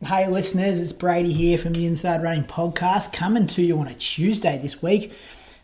Hey listeners, it's Brady here from the Inside Running Podcast, coming to you on a Tuesday this week,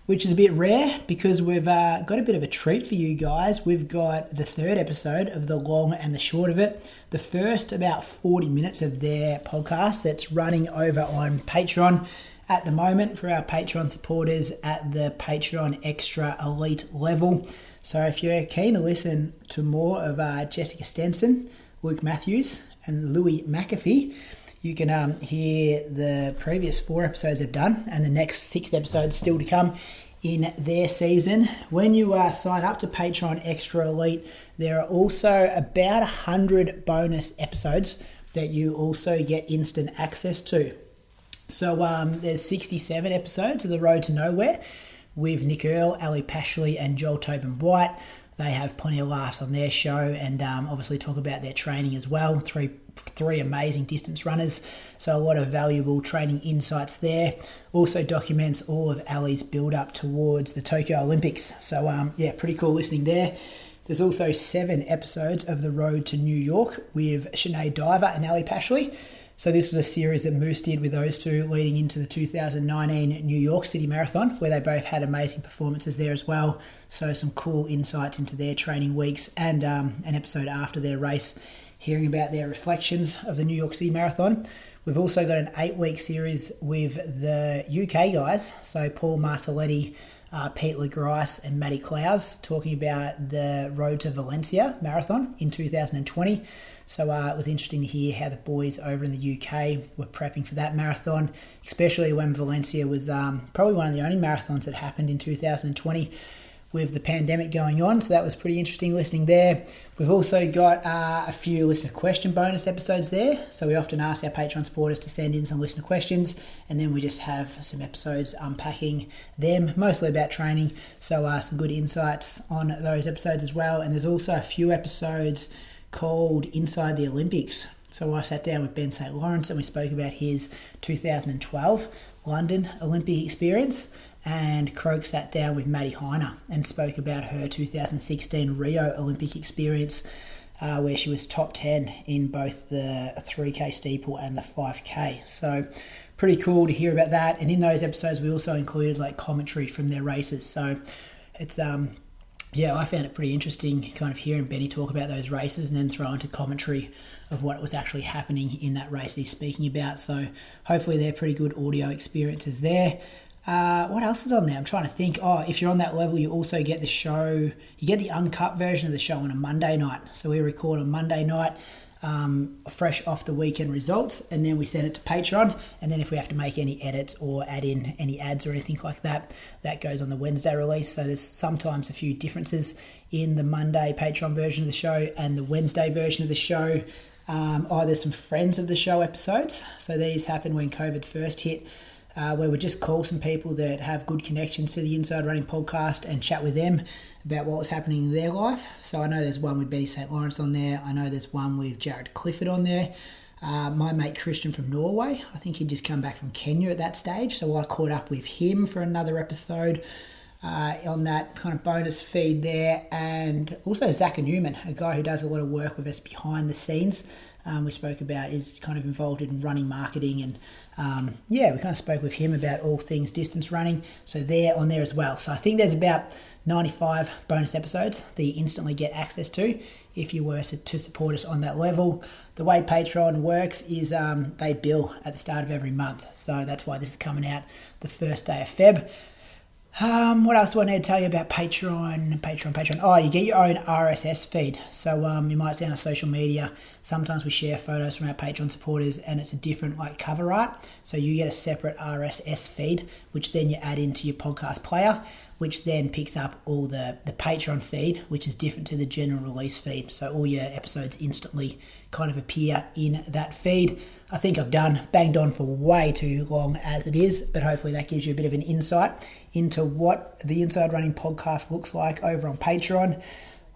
which is a bit rare because we've got a bit of a treat for you guys. We've got the third episode of the long and the short of it. The first about 40 minutes of their podcast that's running over on Patreon at the moment for our Patreon supporters at the Patreon Extra Elite level. So if you're keen to listen to more of Jessica Stenson, Luke Matthews and Louis McAfee, you can hear the previous 4 episodes they've done and the next 6 episodes still to come in their season. When you sign up to Patreon Extra Elite, there are also about 100 bonus episodes that you also get instant access to. So there's 67 episodes of The Road to Nowhere with Nick Earl, Ali Pashley and Joel Tobin White. They have plenty of laughs on their show and obviously talk about their training as well. Three amazing distance runners, so a lot of valuable training insights there. Also documents all of Ali's build-up towards the Tokyo Olympics. So pretty cool listening there. There's also 7 episodes of The Road to New York with Sinead Diver and Ali Pashley. So this was a series that Moose did with those two leading into the 2019 New York City Marathon, where they both had amazing performances there as well. So some cool insights into their training weeks and an episode after their race, hearing about their reflections of the New York City Marathon. We've also got an 8-week series with the UK guys, so Paul Marcelletti, Pete LaGrice and Matty Clowes, talking about the Road to Valencia Marathon in 2020. So it was interesting to hear how the boys over in the UK were prepping for that marathon, especially when Valencia was probably one of the only marathons that happened in 2020 with the pandemic going on. So that was pretty interesting listening there. We've also got a few listener question bonus episodes there. So we often ask our Patreon supporters to send in some listener questions, and then we just have some episodes unpacking them, mostly about training. So some good insights on those episodes as well. And there's also a few episodes called Inside the Olympics. So I sat down with Ben St. Lawrence and we spoke about his 2012 London Olympic experience, and Croak sat down with Maddie Heiner and spoke about her 2016 Rio Olympic experience, where she was top 10 in both the 3K steeple and the 5K. So pretty cool to hear about that. And in those episodes we also included like commentary from their races. So it's I found it pretty interesting kind of hearing Benny talk about those races and then throw into commentary of what was actually happening in that race he's speaking about. So hopefully they're pretty good audio experiences there. What else is on there? I'm trying to think. If you're on that level, you also get the show, you get the uncut version of the show on a Monday night. So we record on Monday night, fresh off the weekend results, and then we send it to Patreon, and then if we have to make any edits or add in any ads or anything like that, that goes on the Wednesday release. So there's sometimes a few differences in the Monday Patreon version of the show and the Wednesday version of the show. There's some friends of the show episodes. So these happened when COVID first hit, where we just call some people that have good connections to the Inside Running Podcast and chat with them about what was happening in their life. So I know there's one with Benny St. Lawrence on there. I know there's one with Jared Clifford on there. My mate Christian from Norway, I think he'd just come back from Kenya at that stage. So I caught up with him for another episode on that kind of bonus feed there. And also Zach Newman, a guy who does a lot of work with us behind the scenes. We spoke about is kind of involved in running marketing, and we kind of spoke with him about all things distance running. So they're on there as well. So I think there's about 95 bonus episodes that you instantly get access to if you were to support us on that level. The way Patreon works is they bill at the start of every month. So that's why this is coming out the first day of Feb. What else do I need to tell you about Patreon? Oh, you get your own RSS feed. So you might see on our social media, sometimes we share photos from our Patreon supporters and it's a different cover art. So you get a separate RSS feed, which then you add into your podcast player, which then picks up all the Patreon feed, which is different to the general release feed. So all your episodes instantly kind of appear in that feed. I think I've banged on for way too long as it is, but hopefully that gives you a bit of an insight into what the Inside Running Podcast looks like over on Patreon.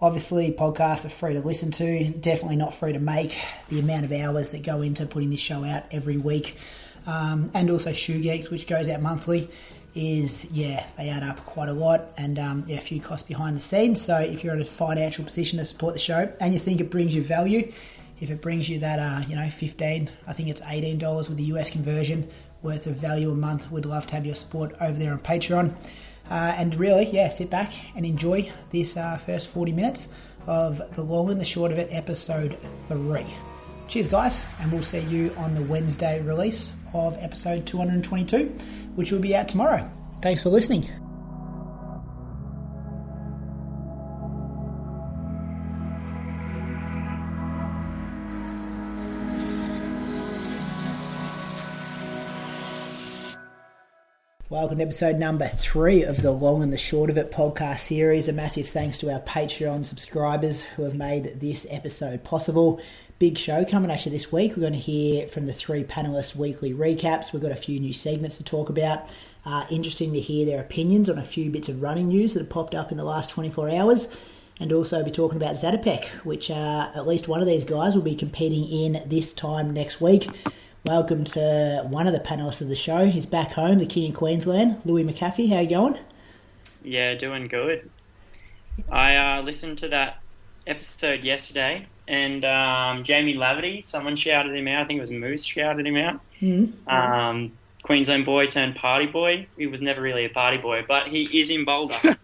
Obviously, podcasts are free to listen to, definitely not free to make. The amount of hours that go into putting this show out every week, and also Shoe Geeks, which goes out monthly, they add up quite a lot, and a few costs behind the scenes. So if you're in a financial position to support the show and you think it brings you value, if it brings you that, 15, I think it's $18 with the US conversion worth of value a month, we'd love to have your support over there on Patreon. And really, sit back and enjoy this first 40 minutes of the long and the short of it, episode 3. Cheers, guys, and we'll see you on the Wednesday release of episode 222, which will be out tomorrow. Thanks for listening. Welcome to episode number 3 of the Long and the Short of It podcast series. A massive thanks to our Patreon subscribers who have made this episode possible. Big show coming at you this week. We're going to hear from the 3 panellists' weekly recaps. We've got a few new segments to talk about. Interesting to hear their opinions on a few bits of running news that have popped up in the last 24 hours. And also be talking about Zatopek, which at least one of these guys will be competing in this time next week. Welcome to one of the panellists of the show. He's back home, the King of Queensland, Louis McAfee. How you going? Yeah, doing good. I listened to that episode yesterday, and Jamie Laverty, someone shouted him out. I think it was Moose shouted him out. Mm-hmm. Queensland boy turned party boy. He was never really a party boy, but he is in Boulder.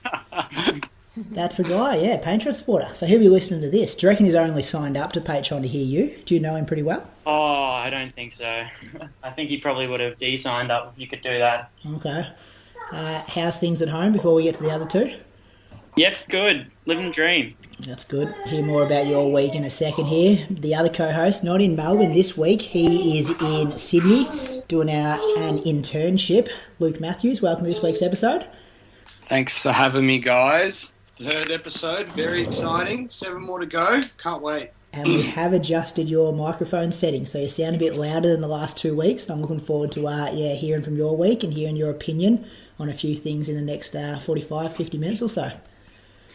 That's the guy, yeah, Patreon supporter. So he'll be listening to this. Do you reckon he's only signed up to Patreon to hear you? Do you know him pretty well? Oh, I don't think so. I think he probably would have de-signed up if you could do that. Okay. How's things at home before we get to the other two? Yep, good. Living the dream. That's good. Hear more about your week in a second here. The other co-host, not in Melbourne this week. He is in Sydney doing an internship. Luke Matthews, welcome to this week's episode. Thanks for having me, guys. 3rd episode, very exciting. 7 more to go. Can't wait. And we have adjusted your microphone settings, so you sound a bit louder than the last 2 weeks. And I'm looking forward to hearing from your week and hearing your opinion on a few things in the next 45, 50 minutes or so.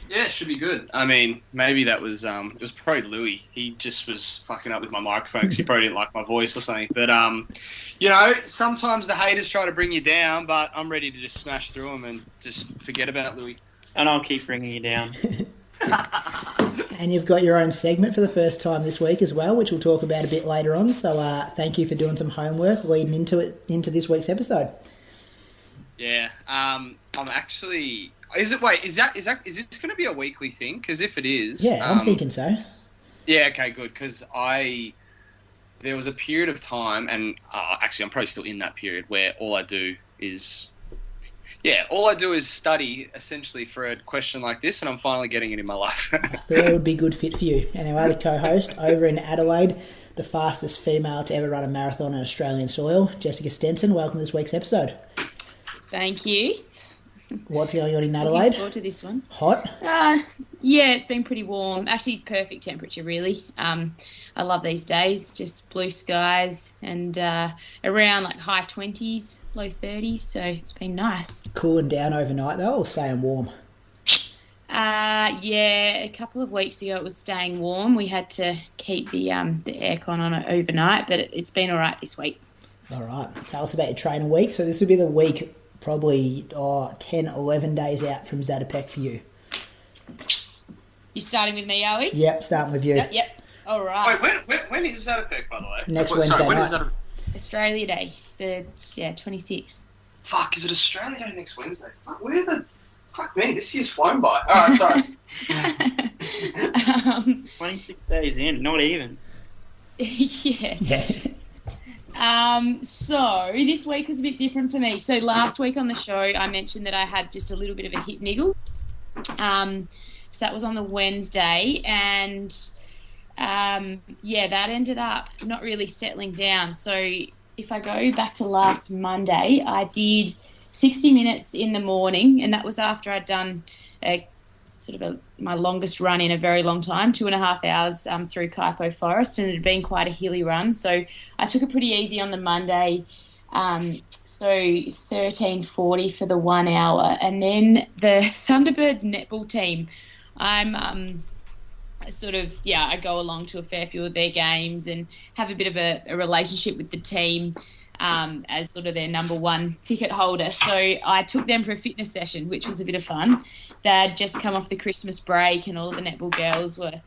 Yeah, it should be good. I mean, maybe that was it was probably Louis. He just was fucking up with my microphone because he probably didn't like my voice or something. But sometimes the haters try to bring you down, but I'm ready to just smash through them and just forget about Louis. And I'll keep bringing you down. And you've got your own segment for the first time this week as well, which we'll talk about a bit later on. So thank you for doing some homework leading into this week's episode. Yeah, I'm actually. Is this going to be a weekly thing? Because if it is, yeah, I'm thinking so. Yeah, okay, good. Because there was a period of time, and actually, I'm probably still in that period where all I do is study essentially for a question like this, and I'm finally getting it in my life. I thought it would be a good fit for you. And our other co-host over in Adelaide, the fastest female to ever run a marathon on Australian soil, Jessica Stenson. Welcome to this week's episode. Thank you. What's going on in Adelaide? Looking forward to this one. Hot? Yeah, it's been pretty warm. Actually, perfect temperature, really. I love these days. Just blue skies and around like high 20s, low 30s. So it's been nice. Cooling down overnight though, or staying warm? Yeah, a couple of weeks ago it was staying warm. We had to keep the aircon on it overnight, but it's been all right this week. All right. Tell us about your training week. So this will be the week probably 10, 11 days out from Zatopek for you. You starting with me, are we? Yep, starting with you. Yep. All right. Wait, when is Zatopek, by the way? Next Wednesday night. Australia Day, 26th. Fuck, is it Australia Day next Wednesday? Fuck me, this year's flown by. All right, sorry. 26 days in, not even. Yeah. So this week was a bit different for me. So last week on the show, I mentioned that I had just a little bit of a hip niggle. So that was on the Wednesday, and that ended up not really settling down. So if I go back to last Monday, I did 60 minutes in the morning, and that was after I'd done my longest run in a very long time, 2.5 hours through Kaipo Forest, and it had been quite a hilly run. So I took it pretty easy on the Monday, so 13:40 for the 1 hour. And then the Thunderbirds netball team, I'm I go along to a fair few of their games and have a bit of a relationship with the team as sort of their number one ticket holder. So I took them for a fitness session, which was a bit of fun. They had just come off the Christmas break, and all of the netball girls were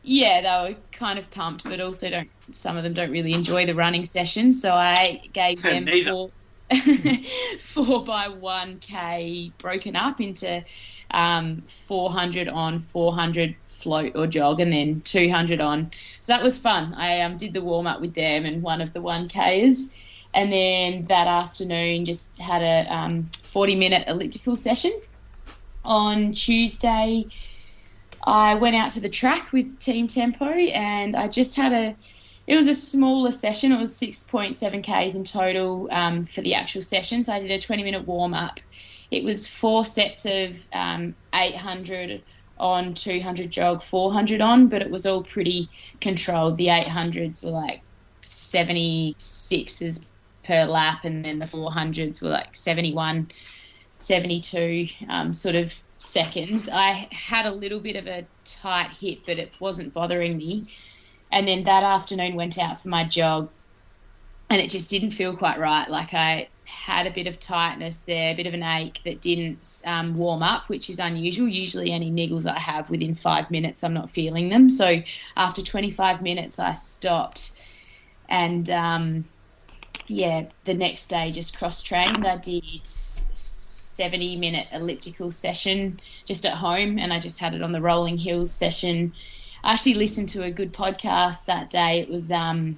Yeah, they were kind of pumped, but also some of them don't really enjoy the running sessions. So I gave them Neither. 4x1K broken up into 400 on, 400 float or jog, and then 200 on. So that was fun. I did the warm up with them and one of the 1Ks. And then that afternoon just had a 40-minute elliptical session. On Tuesday, I went out to the track with Team Tempo, and I just had it was a smaller session. It was 6.7 Ks in total for the actual session. So I did a 20-minute warm-up. It was 4 sets of 800 on, 200 jog, 400 on, but it was all pretty controlled. The 800s were like 76s per lap, and then the 400s were like 71, 72 sort of seconds. I had a little bit of a tight hip, but it wasn't bothering me. And then that afternoon went out for my jog, and it just didn't feel quite right. Like I had a bit of tightness there, a bit of an ache that didn't warm up, which is unusual. Usually any niggles I have within 5 minutes, I'm not feeling them. So after 25 minutes, I stopped. And, the next day just cross-trained. I did 70-minute elliptical session just at home, and I just had it on the Rolling Hills session. I actually listened to a good podcast that day. It was On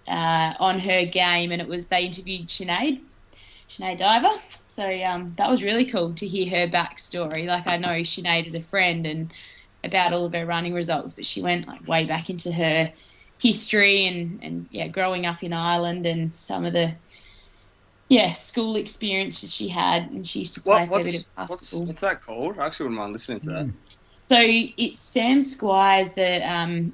Her Game, and they interviewed Sinead Diver. So that was really cool to hear her backstory. Like, I know Sinead as a friend and about all of her running results, but she went like way back into her history and growing up in Ireland and some of the school experiences she had, and she used to play a fair bit of basketball. What's that called? I actually wouldn't mind listening to that. So it's Sam Squires. The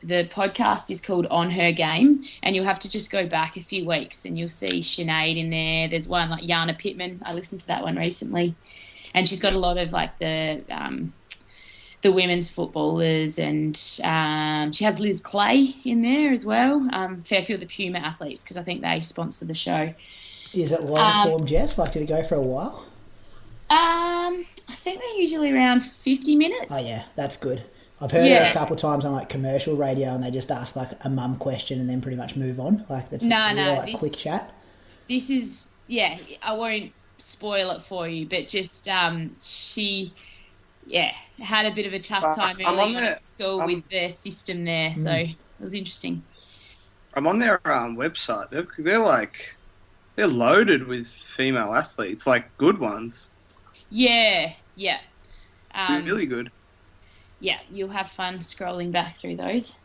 podcast is called On Her Game, and you'll have to just go back a few weeks and you'll see Sinead in there. There's one like Jana Pittman. I listened to that one recently, and she's got a lot of like the women's footballers, and she has Liz Clay in there as well. Fair few of the Puma athletes, because I think they sponsor the show. Is it long form, Jess? Like, did it go for a while? I think they're usually around 50 minutes. Oh, yeah, that's good. I've heard it a couple of times on like commercial radio, and they just ask like a mum question and then pretty much move on. Like, that's a quick chat. This is, I won't spoil it for you, but just she had a bit of a tough time early at school with their system there, so it was interesting. I'm on their website. They're loaded with female athletes, like good ones. Yeah. Really good. Yeah, you'll have fun scrolling back through those.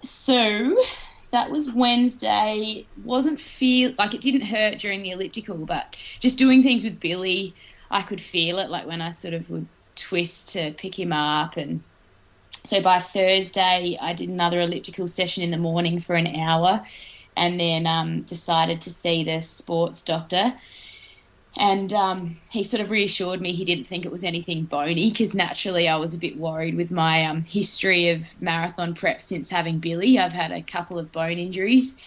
So that was Wednesday. It didn't hurt during the elliptical, but just doing things with Billy, I could feel it, like when I sort of would twist to pick him up. And so by Thursday, I did another elliptical session in the morning for an hour, and then decided to see the sports doctor. And he sort of reassured me he didn't think it was anything bony, because naturally I was a bit worried with my history of marathon prep since having Billy. I've had a couple of bone injuries.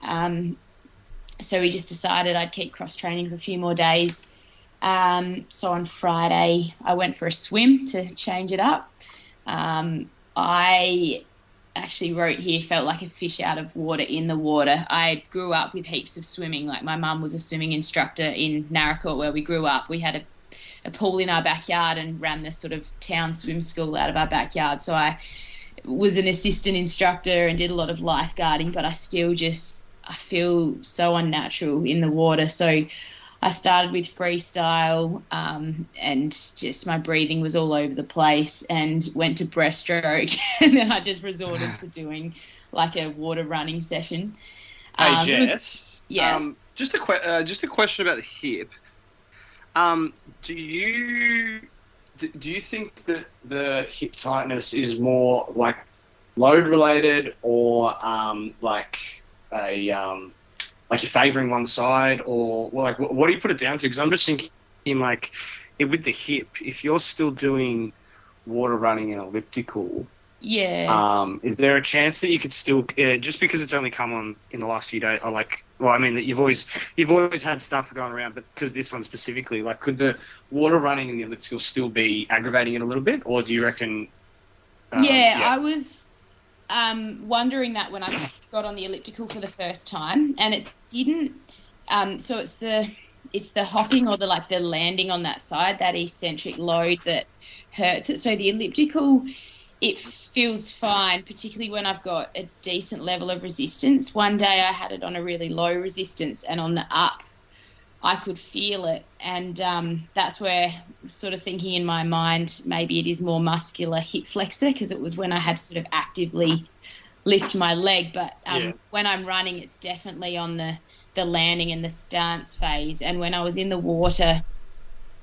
So we just decided I'd keep cross-training for a few more days. So on Friday I went for a swim to change it up. I actually wrote here, felt like a fish out of water in the water. I grew up with heaps of swimming. Like, my mum was a swimming instructor in Naracoorte where we grew up. We had a pool in our backyard and ran this sort of town swim school out of our backyard. So I was an assistant instructor and did a lot of lifeguarding, but I feel so unnatural in the water. So I started with freestyle, and just my breathing was all over the place, and went to breaststroke, and then I just resorted to doing like a water running session. Hey, Jess. Yes. Just a question about the hip. Do you think that the hip tightness is more like load related, or like you're favouring one side, or like what do you put it down to? Because I'm just thinking, like, with the hip, if you're still doing water running and elliptical, is there a chance that you could still just because it's only come on in the last few days, or like, well, I mean that you've always had stuff going around, but because this one specifically, like, could the water running and the elliptical still be aggravating it a little bit, or do you reckon I was wondering that when I got on the elliptical for the first time, and it didn't. So it's the hopping or the landing on that side, that eccentric load that hurts it. So the elliptical, it feels fine, particularly when I've got a decent level of resistance. One day I had it on a really low resistance, and on the up I could feel it, and that's where I'm sort of thinking in my mind maybe it is more muscular hip flexor, because it was when I had to sort of actively lift my leg. But when I'm running, it's definitely on the landing and the stance phase. And when I was in the water,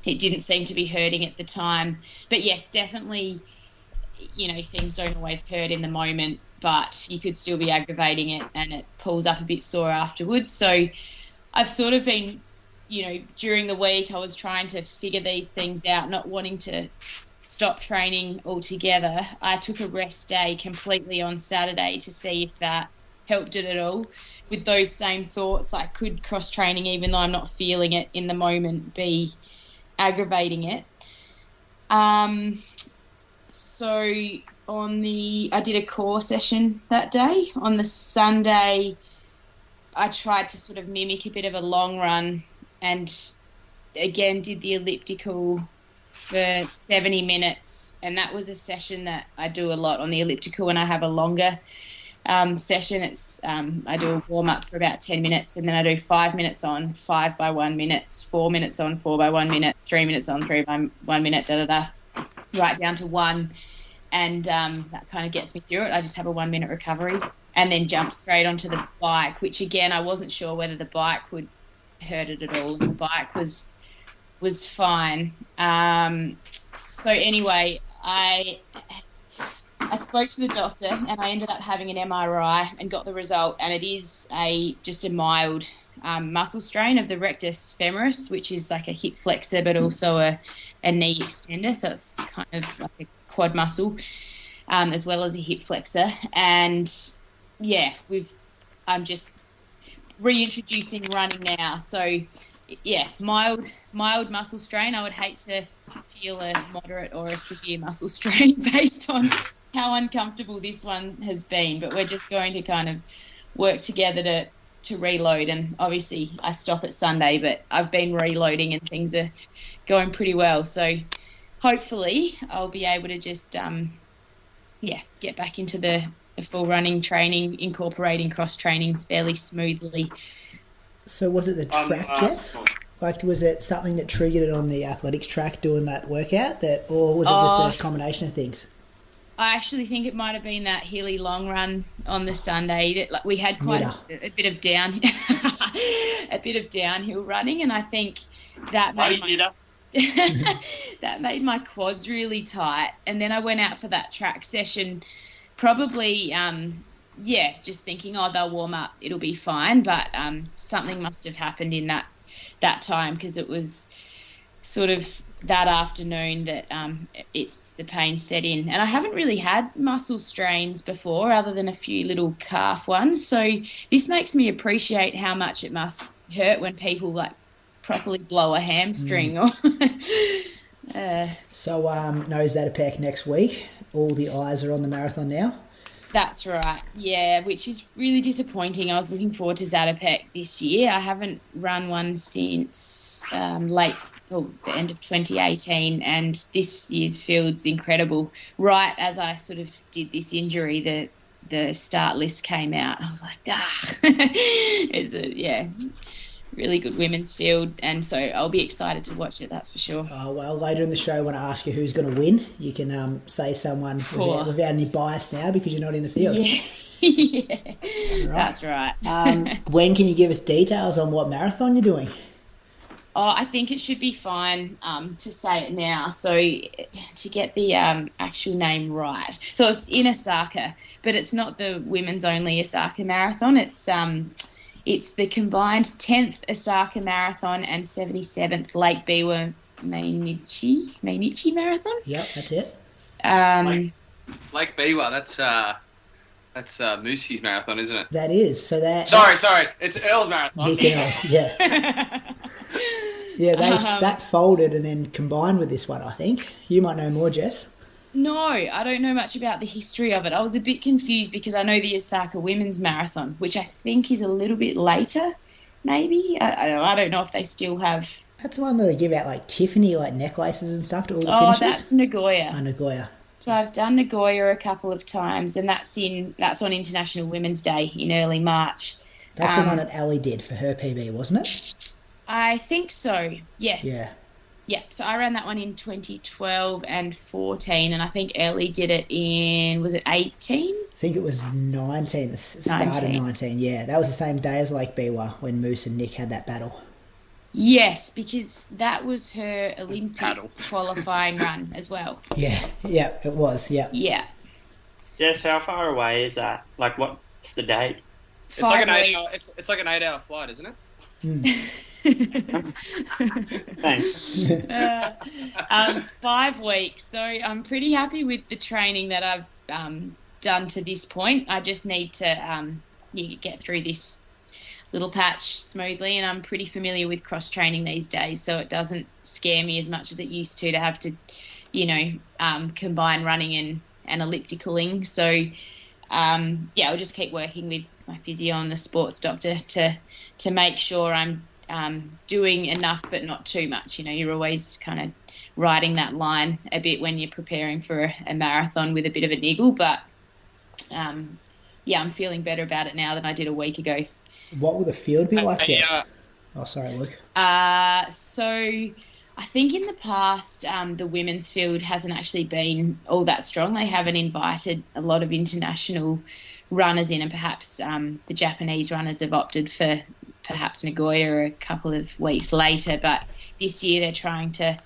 it didn't seem to be hurting at the time. But yes, definitely, things don't always hurt in the moment, but you could still be aggravating it, and it pulls up a bit sore afterwards. So I've sort of been, during the week I was trying to figure these things out, not wanting to stop training altogether. I took a rest day completely on Saturday to see if that helped it at all, with those same thoughts, like could cross training, even though I'm not feeling it in the moment, be aggravating it. So I did a core session that day. On the Sunday, I tried to sort of mimic a bit of a long run, and again did the elliptical for 70 minutes, and that was a session that I do a lot on the elliptical when I have a longer session. It's I do a warm up for about 10 minutes, and then I do 5 minutes on, 5 by 1 minutes, 4 minutes on, 4 by 1 minute, 3 minutes on, 3 by 1 minute, right down to 1, and that kind of gets me through it. I just have a 1 minute recovery, and then jump straight onto the bike, which again I wasn't sure whether the bike would hurt it at all, and the bike was fine. So anyway, I spoke to the doctor, and I ended up having an MRI and got the result, and it is just a mild muscle strain of the rectus femoris, which is like a hip flexor but also a knee extender, so it's kind of like a quad muscle as well as a hip flexor. And I'm just reintroducing running now, so mild muscle strain. I would hate to feel a moderate or a severe muscle strain based on how uncomfortable this one has been, but we're just going to kind of work together to reload. And obviously I stop at Sunday, but I've been reloading and things are going pretty well, so hopefully I'll be able to just get back into the full running training, incorporating cross training fairly smoothly. So was it the track, Jess? Like, was it something that triggered it on the athletics track doing that workout, or was it just a combination of things? I actually think it might have been that hilly long run on the Sunday. That we had quite a bit of downhill running, and I think that made my quads really tight. And then I went out for that track session, probably just thinking, they'll warm up, it'll be fine. But something must have happened in that time, because it was sort of that afternoon that the pain set in. And I haven't really had muscle strains before, other than a few little calf ones. So this makes me appreciate how much it must hurt when people like properly blow a hamstring. So no Zatopek next week. All the eyes are on the marathon now. That's right, which is really disappointing. I was looking forward to Zatopek this year. I haven't run one since the end of 2018, and this year's field's incredible. Right as I sort of did this injury, the start list came out. I was like, it's a really good women's field, and so I'll be excited to watch it, that's for sure. Oh, well, later in the show when I ask you who's going to win, you can say someone without any bias now, because you're not in the field. Right. That's right. When can you give us details on what marathon you're doing? I think it should be fine to say it now. So to get the actual name right. So it's in Osaka, but it's not the women's only Osaka Marathon. It's the combined 10th Osaka Marathon and 77th Lake Biwa Mainichi Marathon. Yep, that's it. Lake Biwa, that's Moosey's marathon, isn't it? That is. So that. Sorry, it's Earl's marathon. Nick Earls, yeah. Yeah, that folded and then combined with this one, I think. You might know more, Jess. No, I don't know much about the history of it. I was a bit confused because I know the Osaka Women's Marathon, which I think is a little bit later, maybe. I don't know if they still have. That's the one that they give out like Tiffany like necklaces and stuff to all the Oh, finishers. that's Nagoya. Oh, Nagoya. So I've done Nagoya a couple of times, and that's on International Women's Day in early March. That's the one that Ali did for her PB, wasn't it? I think so. Yes. Yeah. Yeah. So I ran that one in 2012 and 14, and I think Ellie did it in, was it 18? I think it was 19, the start of 19. Yeah, that was the same day as Lake Biwa when Moose and Nick had that battle. Yes, because that was her Olympic Paddle. qualifying run as well. Yeah, it was. Yeah. Yeah. Jess, how far away is that? Like, what's the date? It's like 5 an weeks. it's like an 8-hour flight, isn't it? Thanks. 5 weeks. So I'm pretty happy with the training that I've done to this point. I just need to get through this little patch smoothly, and I'm pretty familiar with cross training these days, so it doesn't scare me as much as it used to have to, combine running and ellipticaling. So I'll just keep working with my physio and the sports doctor to make sure I'm doing enough but not too much. You're always kind of riding that line a bit when you're preparing for a marathon with a bit of a niggle, but I'm feeling better about it now than I did a week ago. What will the field be like, Jess? Oh, sorry, Luke. So I think in the past, the women's field hasn't actually been all that strong. They haven't invited a lot of international runners in, and perhaps the Japanese runners have opted for perhaps Nagoya a couple of weeks later. But this year they're trying to,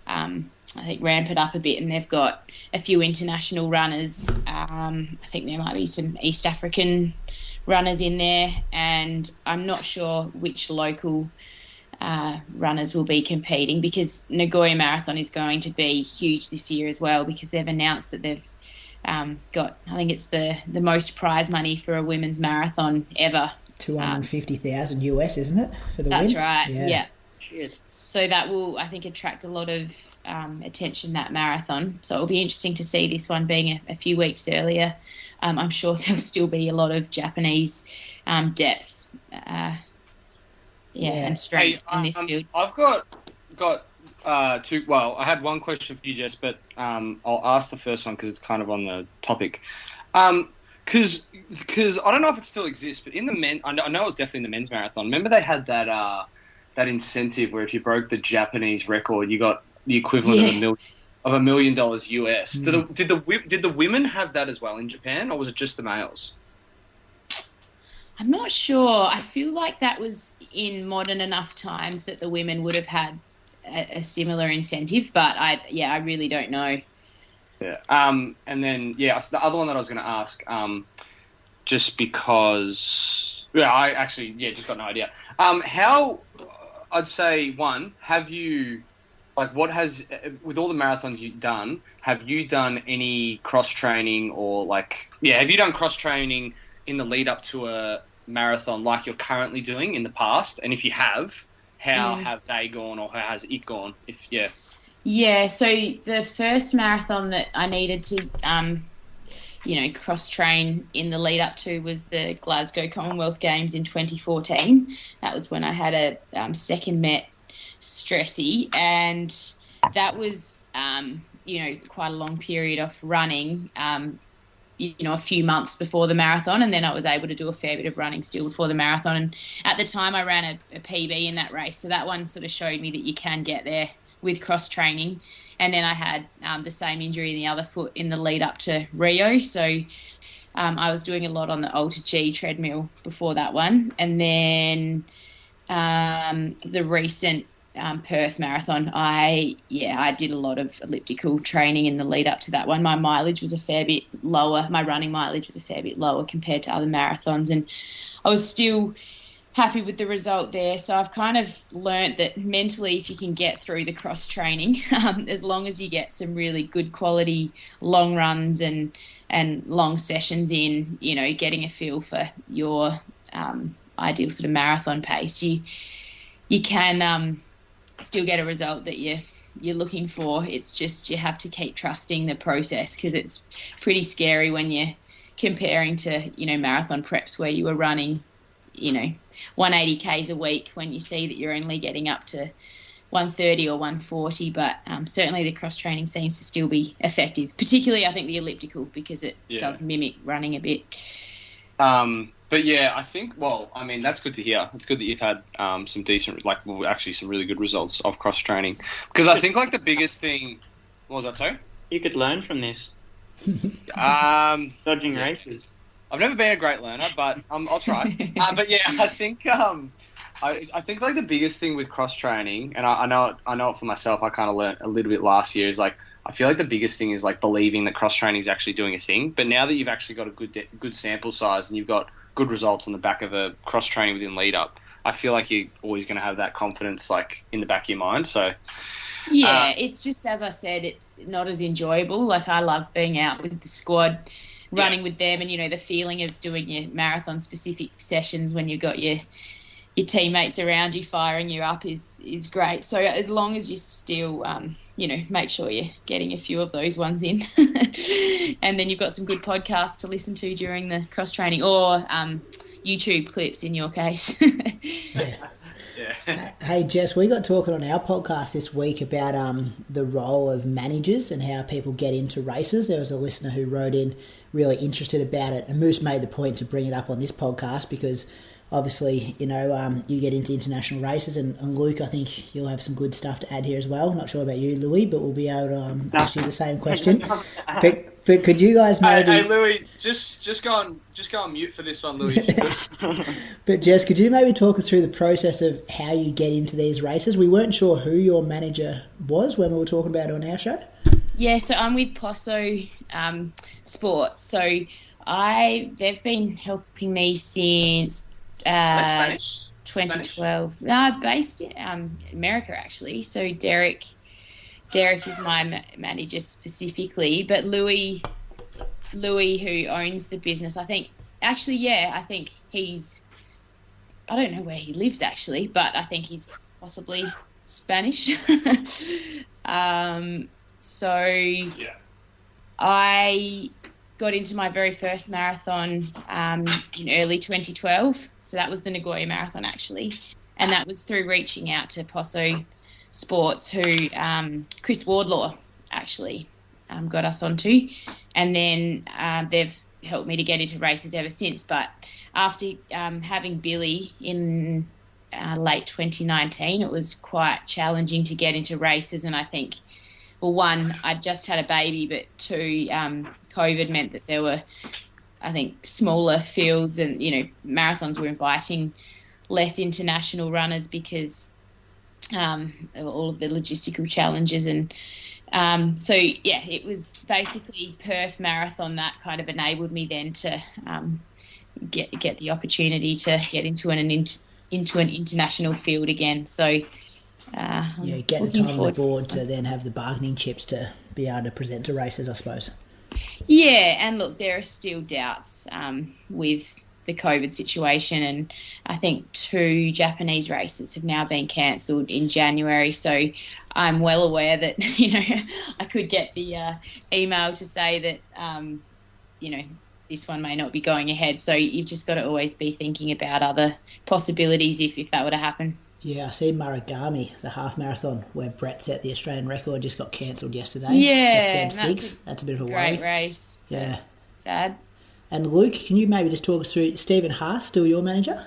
I think, ramp it up a bit, and they've got a few international runners. I think there might be some East African runners in there, and I'm not sure which local runners will be competing, because Nagoya Marathon is going to be huge this year as well, because they've announced that they've got, I think it's the most prize money for a women's marathon ever. 250,000 US, isn't it, for the That's win? right, yeah. Shit. So that will, I think, attract a lot of attention, that marathon. So it'll be interesting to see this one being a few weeks earlier. I'm sure there'll still be a lot of Japanese depth, and strength in this field. I've got two. Well, I had one question for you, Jess, but I'll ask the first one because it's kind of on the topic. Because I don't know if it still exists, but in the men, I know it was definitely in the men's marathon. Remember they had that incentive where if you broke the Japanese record, you got the equivalent of $1 million US. Did the women have that as well in Japan, or was it just the males? I'm not sure. I feel like that was in modern enough times that the women would have had a similar incentive, but I really don't know. Yeah. And then so the other one that I was going to ask, just because I actually just got no idea. How, I'd say, one, have you, like, what has, with all the marathons you've done, have you done any cross training, or have you done cross training in the lead up to a marathon like you're currently doing in the past? And if you have, how have they gone, or how has it gone? So the first marathon that I needed to cross train in the lead up to was the Glasgow Commonwealth Games in 2014. That was when I had a second Met stressy, and that was quite a long period of running, a few months before the marathon, and then I was able to do a fair bit of running still before the marathon. And at the time I ran a PB in that race, so that one sort of showed me that you can get there with cross training. And then I had the same injury in the other foot in the lead up to Rio, so I was doing a lot on the Alta G treadmill before that one. And then the recent Perth Marathon, I did a lot of elliptical training in the lead up to that one. My mileage was a fair bit lower. My running mileage was a fair bit lower compared to other marathons, and I was still happy with the result there. So I've kind of learnt that mentally, if you can get through the cross training, as long as you get some really good quality long runs and long sessions in, getting a feel for your ideal sort of marathon pace, you can still get a result that you're you're looking for. It's just you have to keep trusting the process, because it's pretty scary when you're comparing to, marathon preps where you were running, 180 Ks a week, when you see that you're only getting up to 130 or 140. But certainly the cross training seems to still be effective, particularly I think the elliptical, because it does mimic running a bit. But yeah, I think, that's good to hear. It's good that you've had some decent, actually some really good results of cross training. Because I think the biggest thing, what was that, sorry? You could learn from this. Dodging races. I've never been a great learner, but I'll try. But yeah, I think I think the biggest thing with cross training, and I know it for myself. I kind of learned a little bit last year. Is I feel the biggest thing is believing that cross training is actually doing a thing. But now that you've actually got a good sample size and you've got good results on the back of a cross training within lead up, I feel you're always going to have that confidence in the back of your mind. So yeah, it's just, as I said, it's not as enjoyable. I love being out with the squad, running with them, and the feeling of doing your marathon specific sessions when you've got your teammates around you firing you up is great. So as long as you still make sure you're getting a few of those ones in, and then you've got some good podcasts to listen to during the cross training, or YouTube clips in your case. Hey Jess, we got talking on our podcast this week about the role of managers and how people get into races. There was a listener who wrote in really interested about it, and Moose made the point to bring it up on this podcast because obviously, you get into international races, and Luke, I think you'll have some good stuff to add here as well. Not sure about you, Louis, but we'll be able to ask you the same question. But could you guys maybe... Hey, Louis, just go on mute for this one, Louis. But Jess, could you maybe talk us through the process of how you get into these races? We weren't sure who your manager was when we were talking about it on our show. Yeah, so I'm with Posso Sports. So they've been helping me since 2012. Spanish? Based in America, actually. So Derek is my manager specifically, but Louis, who owns the business, I think he's, I don't know where he lives actually, but I think he's possibly Spanish. I got into my very first marathon in early 2012. So that was the Nagoya Marathon, actually. And that was through reaching out to Posso Sports, who Chris Wardlaw actually got us onto. And then they've helped me to get into races ever since. But after having Billy in late 2019, it was quite challenging to get into races. And I think, well, one, I just had a baby, but two, COVID meant that there were, I think, smaller fields, and, marathons were inviting less international runners because of all of the logistical challenges. And so, it was basically Perth Marathon that kind of enabled me then to get the opportunity to get into an international field again. So, get the time on the board to then have the bargaining chips to be able to present to races, I suppose. Yeah, and look, there are still doubts with the COVID situation, and I think 2 Japanese races have now been cancelled in January, so I'm well aware that, I could get the email to say that, this one may not be going ahead, so you've just got to always be thinking about other possibilities if that were to happen. Yeah, I see Maragami, the half marathon where Brett set the Australian record, just got cancelled yesterday. Yeah, that's a bit of a great worry. Race. So yeah, sad. And Luke, can you maybe just talk us through Stephen Haas, still your manager?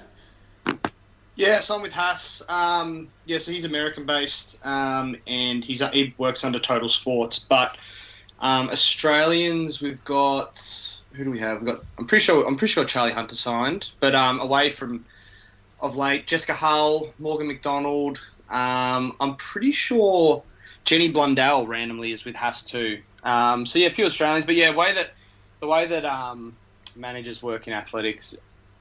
Yeah, so I'm with Haas. So he's American based, and he works under Total Sports. But Australians, we've got, who do we have? I'm pretty sure Charlie Hunter signed, but away from of late, Jessica Hull, Morgan McDonald. I'm pretty sure Jenny Blundell randomly is with Haas too. A few Australians, but yeah, the way that managers work in athletics,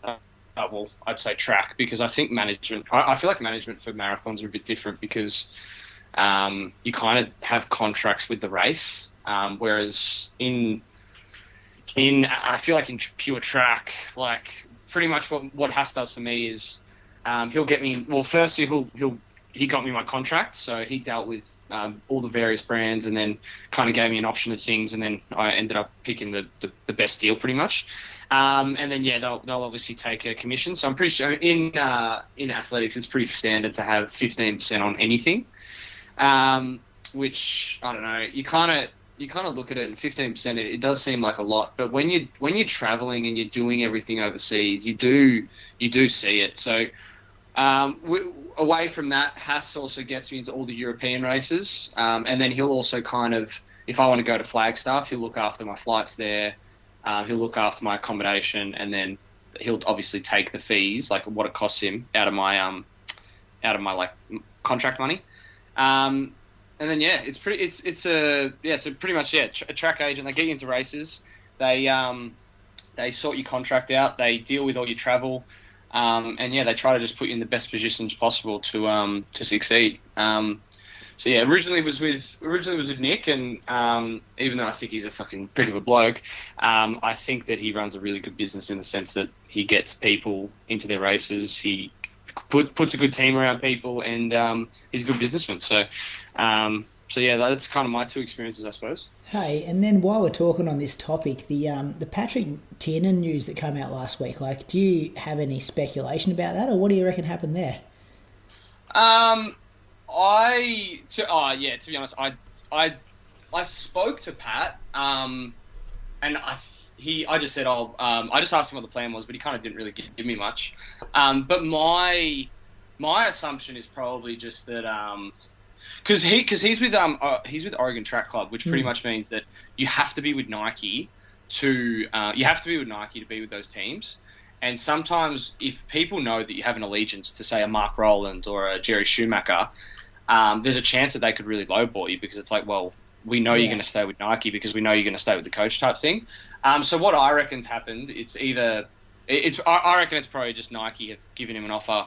I'd say track, because I think management. I feel like management for marathons are a bit different because you kind of have contracts with the race, whereas in I feel like in pure track, like pretty much what Haas does for me is he'll get me. Well, firstly he'll he got me my contract, so he dealt with all the various brands and then kind of gave me an option of things, and then I ended up picking the best deal pretty much. And then they'll obviously take a commission. So I'm pretty sure in athletics it's pretty standard to have 15% on anything, which I don't know. You kind of look at it, and 15% it does seem like a lot, but when you're traveling and you're doing everything overseas, you do see it. So away from that, Haas also gets me into all the European races, and then he'll also kind of, if I want to go to Flagstaff, he'll look after my flights there. He'll look after my accommodation, and then he'll obviously take the fees, like what it costs him, out of my like contract money. And then it's pretty much a track agent. They get you into races. They sort your contract out. They deal with all your travel, and they try to just put you in the best positions possible to succeed. Originally was with Nick, and even though I think he's a fucking prick of a bloke, I think that he runs a really good business in the sense that he gets people into their races. He puts a good team around people, and he's a good businessman. So that's kind of my two experiences, I suppose. Hey, and then while we're talking on this topic, the Patrick Tiernan news that came out last week, like, do you have any speculation about that, or what do you reckon happened there? To be honest, I spoke to Pat, and I just said, I just asked him what the plan was, but he kind of didn't really give me much. But my assumption is probably just that, because he's with Oregon Track Club, which pretty much means that you have to be with Nike to be with those teams. And sometimes if people know that you have an allegiance to, say, a Mark Rowland or a Jerry Schumacher, there's a chance that they could really lowball you, because it's like, well, we know you're going to stay with Nike because we know you're going to stay with the coach type thing. So what I reckon's happened, I reckon it's probably just Nike have given him an offer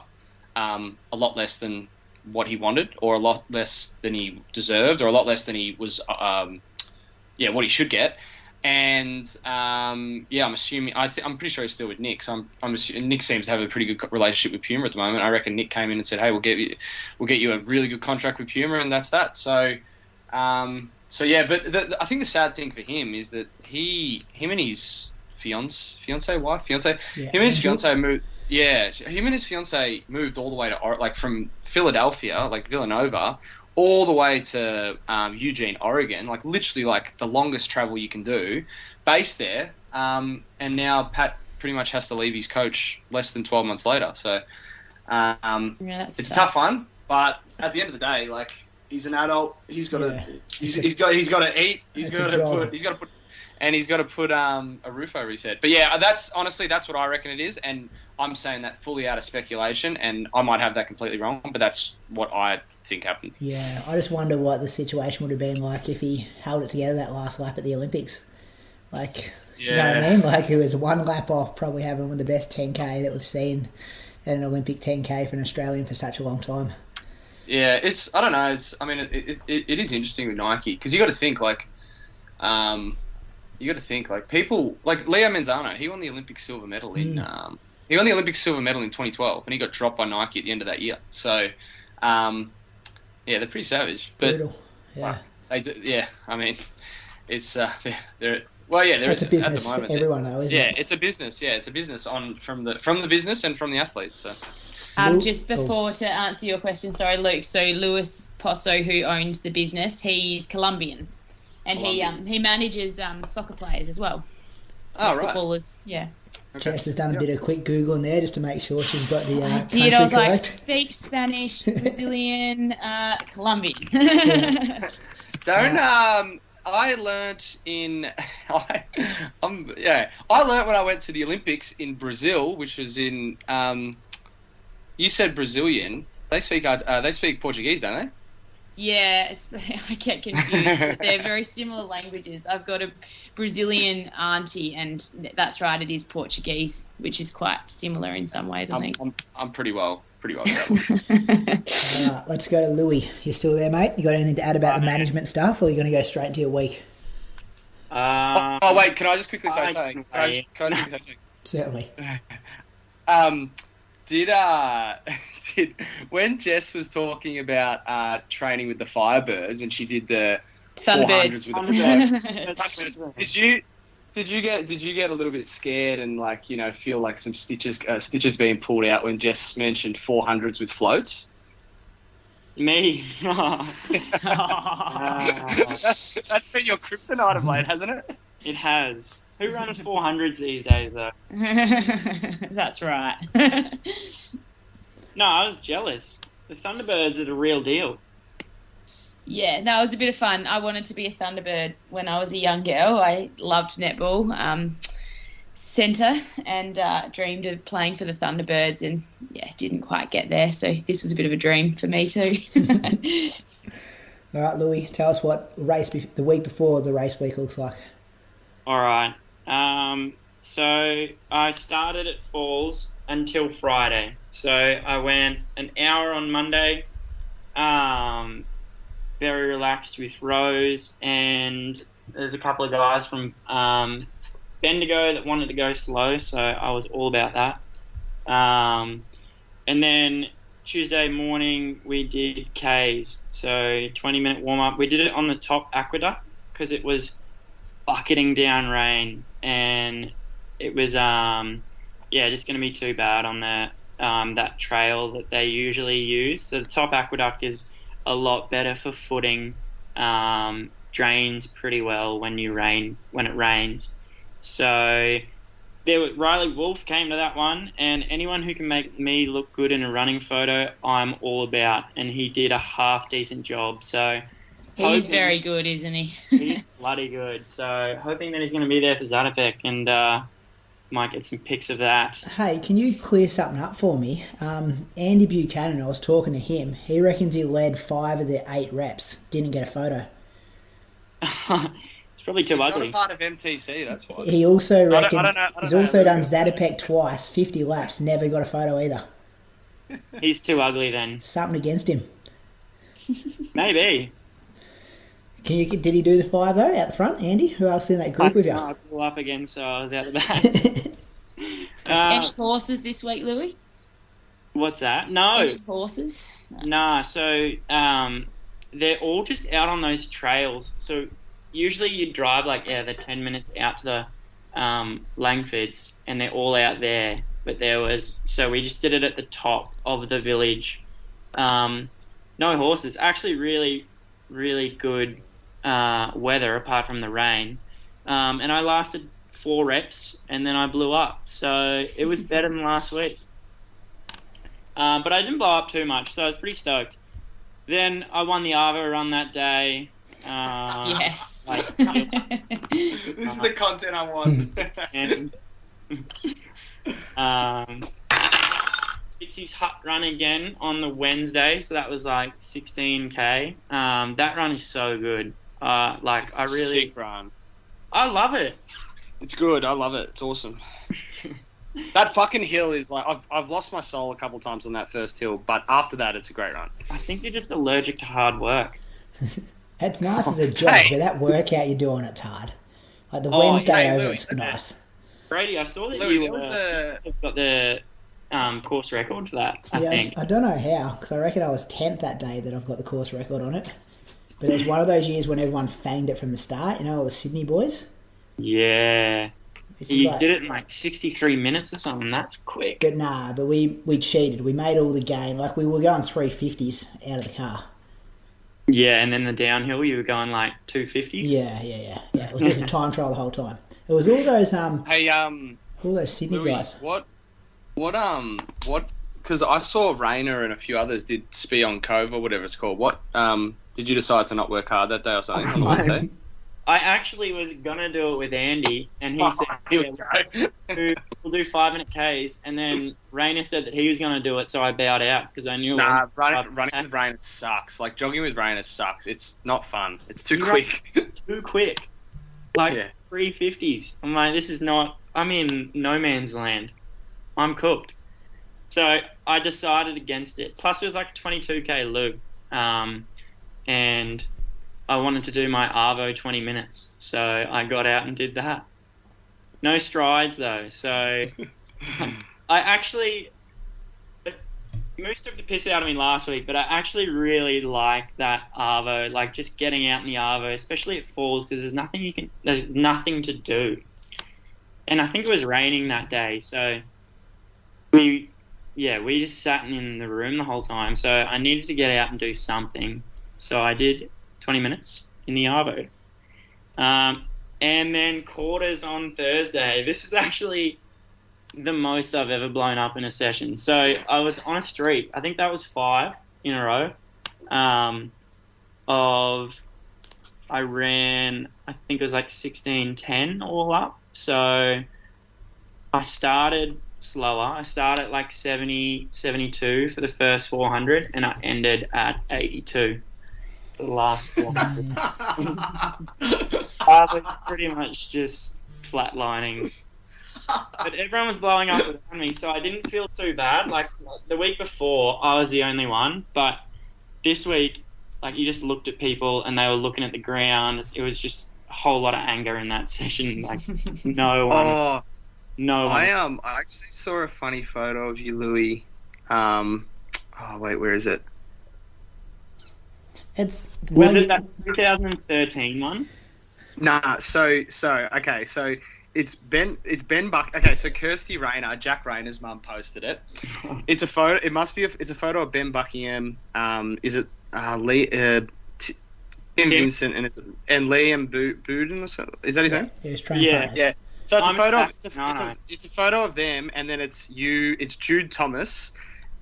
a lot less than what he wanted, or a lot less than he deserved, or a lot less than he was, what he should get. And I'm assuming I'm pretty sure he's still with Nick. So I'm assuming Nick seems to have a pretty good relationship with Puma at the moment. I reckon Nick came in and said, "Hey, we'll get you a really good contract with Puma," and that's that. So, but I think the sad thing for him is that him and his fiance moved all the way to from Philadelphia, like Villanova, all the way to Eugene, Oregon, like literally like the longest travel you can do, based there. And now Pat pretty much has to leave his coach less than 12 months later. So it's a tough one, but at the end of the day, like, he's an adult. He's got to he's got to eat. He's got to put a roof over his head. But that's what I reckon it is, and I'm saying that fully out of speculation, and I might have that completely wrong, but that's what I think happened. Yeah, I just wonder what the situation would have been like if he held it together that last lap at the Olympics. Like, you know what I mean? Like, it was one lap off probably having one of the best 10K that we've seen at an Olympic 10K for an Australian for such a long time. Yeah, I don't know. It is interesting with Nike, because you got to think people like Leo Manzano. He won the Olympic silver medal in 2012, and he got dropped by Nike at the end of that year. So, they're pretty savage. But brutal. Yeah. They do, yeah. I mean, it's they're it's a business at the moment, for everyone, though, isn't it? Yeah, it's a business. Yeah, it's a business from the business and from the athletes. So. Just before to answer your question, sorry, Luke. So Luis Pozo, who owns the business, he's Colombian, and he manages soccer players as well. Oh, right. Footballers, yeah. Okay. Jess has done a bit of quick Googling there just to make sure she's got the I country was correct. like, speak Spanish, Brazilian, Colombian. Don't I learnt I learnt when I went to the Olympics in Brazil, which was in you said Brazilian. They speak Portuguese, don't they? Yeah, I get confused. They're very similar languages. I've got a Brazilian auntie, and that's right, it is Portuguese, which is quite similar in some ways, I think. I'm pretty well. Let's go to Louis. You still there, mate? You got anything to add about the management stuff, or are you going to go straight into your week? Wait, can I just quickly say something? Can I just quickly say something? Certainly. Did did when Jess was talking about training with the Firebirds and she did the Thunderbirds. 400s with the did you get a little bit scared and feel like some stitches being pulled out when Jess mentioned 400s with floats? Me. That's been your kryptonite of late, hasn't it? It has. Who runs 400s these days, though? That's right. No, I was jealous. The Thunderbirds are the real deal. Yeah, no, it was a bit of fun. I wanted to be a Thunderbird when I was a young girl. I loved netball, centre, and dreamed of playing for the Thunderbirds, and didn't quite get there. So this was a bit of a dream for me too. All right, Louis, tell us what the week before the race week looks like. All right. So I started at Falls until Friday. So I went an hour on Monday, very relaxed with Rose, and there's a couple of guys from Bendigo that wanted to go slow, so I was all about that. And then Tuesday morning we did Ks, so 20-minute warm-up. We did it on the top aqueduct because it was bucketing down rain, and it was just going to be too bad on that trail that they usually use. So the top aqueduct is a lot better for footing, drains pretty well when it rains. So Riley Wolf came to that one, and anyone who can make me look good in a running photo, I'm all about, and he did a half decent job. So he's very good, isn't he? He's bloody good. So hoping that he's going to be there for Zatopek, and might get some pics of that. Hey, can you clear something up for me? Andy Buchanan, I was talking to him. He reckons he led 5 of the 8 reps. Didn't get a photo. It's probably too ugly. Not a part of MTC, that's why. He also reckons he's also done that. Zatopek twice, 50 laps, never got a photo either. He's too ugly then. Something against him. Maybe. Did he do the 5 though out the front, Andy? Who else in that group with you? I pulled up again, so I was out the back. Any horses this week, Louis? What's that? No. Any horses? Nah, so they're all just out on those trails. So usually you drive the 10 minutes out to the Langfords, and they're all out there. But so we just did it at the top of the village. No horses. Actually really, really good weather apart from the rain. And I lasted 4 reps and then I blew up. So it was better than last week. But I didn't blow up too much, so I was pretty stoked. Then I won the Arvo run that day. Yes. This is the content I want. And Dixie's Hut run again on the Wednesday, so that was 16k. That run is so good. Sick run. I love it. It's good. I love it. It's awesome. That fucking hill is I've lost my soul a couple times on that first hill, but after that, it's a great run. I think you're just allergic to hard work. It's nice as a job, but that workout you're doing, it's hard. Like the Wednesday over, Louis, it's nice. Brady, I saw that Louis, you got the course record for that, I think. I don't know how, because I reckon I was 10th that day that I've got the course record on it. But it was one of those years when everyone fanged it from the start, all the Sydney boys. Yeah. You did it in 63 minutes or something. That's quick. But we cheated. We made all the game. We were going 350s out of the car. Yeah, and then the downhill, you were going 250s? Yeah. It was just a time trial the whole time. It was all those all those Sydney Louis, guys. What? Because I saw Rayner and a few others did Spion Cove or whatever it's called. What? Did you decide to not work hard that day or something on the Wednesday? I actually was gonna do it with Andy, and he said we'll do 5-minute Ks, and then Rayner said that he was gonna do it, so I bowed out because I knew. Running with Rayner sucks. Jogging with Rayner sucks. It's not fun. It's too quick. Too quick. 350s. I'm this is not. I'm in no man's land. I'm cooked. So I decided against it. Plus it was 22k lug, and I wanted to do my Arvo 20 minutes, so I got out and did that. No strides though, so I actually Moose took the piss out of me last week, but I actually really like that arvo, like just getting out in the arvo, especially at falls, because there's nothing to do. And I think it was raining that day, so we just sat in the room the whole time. So I needed to get out and do something. So I did 20 minutes in the arvo. And then quarters on Thursday. This is actually the most I've ever blown up in a session. So I was on a streak. I think that was 5 in a row. I ran, I think it was like 16:10 all up. So I started slower. I started at like 70, 72 for the first 400, and I ended at 82 for the last 400. I was pretty much just flatlining. But everyone was blowing up around me, so I didn't feel too bad. Like, the week before, I was the only one, but this week, like, you just looked at people and they were looking at the ground. It was just a whole lot of anger in that session. Like, no one. I actually saw a funny photo of you, Louis. Where is it? Was it that 2013 one? Nah, so it's Ben Buck. Okay, so Kirsty Rayner, Jack Rayner's mum, posted it. It's a photo. It's a photo of Ben Buckingham. Is it Tim Vincent and Liam Buden or something? Is that his name? Yeah, he's training partners. Yeah. So it's a photo of them, and then it's you. It's Jude Thomas,